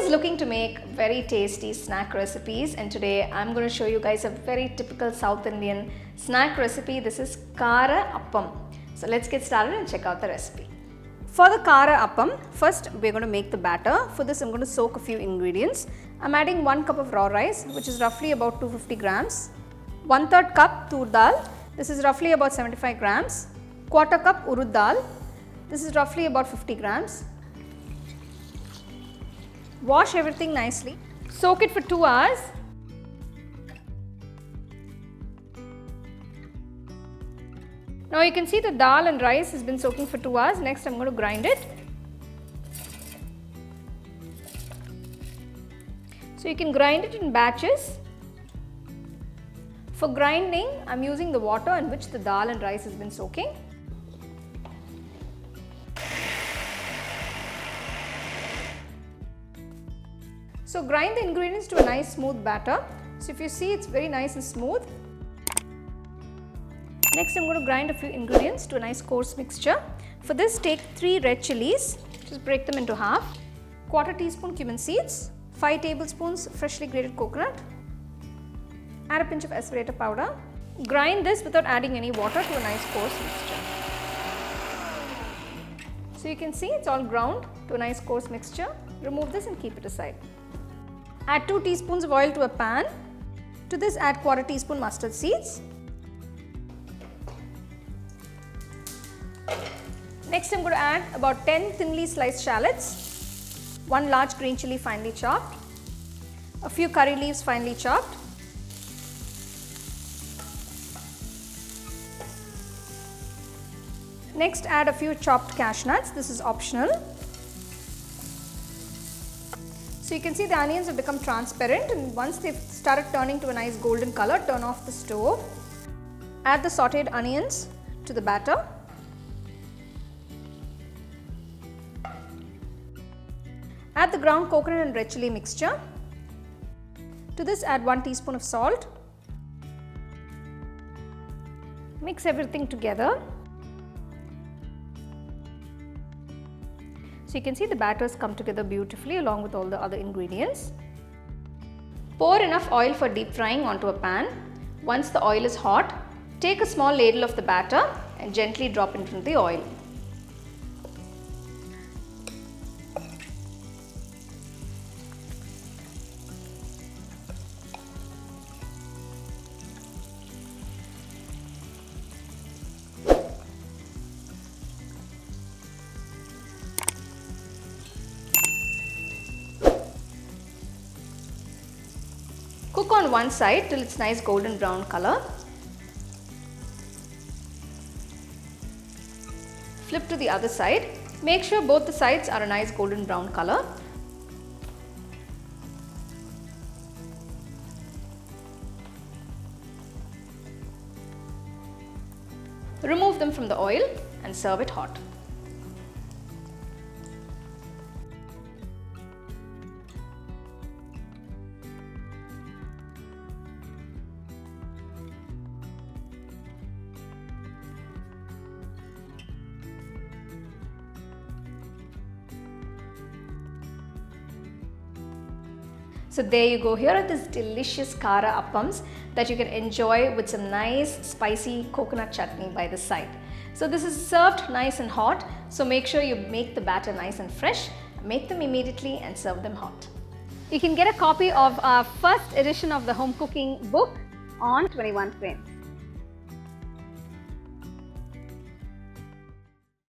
looking to make very tasty snack recipes, and today I'm going to show you guys a very typical South Indian snack recipe. This is Kaara Appam. So let's get started and check out the recipe. For the Kaara Appam, first we're going to make the batter. For this I'm going to soak a few ingredients. I'm adding 1 cup of raw rice, which is roughly about 250 grams. 1/3 cup Toor Dal, this is roughly about 75 grams. 1/4 cup Urad Dal, this is roughly about 50 grams. Wash everything nicely. Soak it for 2 hours. Now you can see the dal and rice has been soaking for 2 hours. Next I'm going to grind it. So you can grind it in batches. For grinding, I'm using the water in which the dal and rice has been soaking. So grind the ingredients to a nice smooth batter. So if you see, it's very nice and smooth. Next I'm going to grind a few ingredients to a nice coarse mixture. For this, take 3 red chillies, just break them into half. 1/4 teaspoon cumin seeds, 5 tablespoons freshly grated coconut. Add a pinch of Asafoetida powder. Grind this without adding any water to a nice coarse mixture. So you can see it's all ground to a nice coarse mixture. Remove this and keep it aside. Add 2 teaspoons of oil to a pan. To this add 1/4 teaspoon mustard seeds. Next I'm going to add about 10 thinly sliced shallots, 1 large green chilli finely chopped, a few curry leaves finely chopped, next add a few chopped cashew nuts. This is optional. So you can see the onions have become transparent, and once they've started turning to a nice golden color, turn off the stove. Add the sauteed onions to the batter. Add the ground coconut and red chilli mixture. To this add 1 teaspoon of salt. Mix everything together. So you can see the batters come together beautifully along with all the other ingredients. Pour enough oil for deep frying onto a pan. Once the oil is hot, take a small ladle of the batter and gently drop it into the oil. Cook on one side till it's nice golden brown color. Flip to the other side. Make sure both the sides are a nice golden brown color. Remove them from the oil and serve it hot. So there you go, here are these delicious Kaara Appams that you can enjoy with some nice spicy coconut chutney by the side. So this is served nice and hot, so make sure you make the batter nice and fresh, make them immediately and serve them hot. You can get a copy of our first edition of the home cooking book on 21 frames.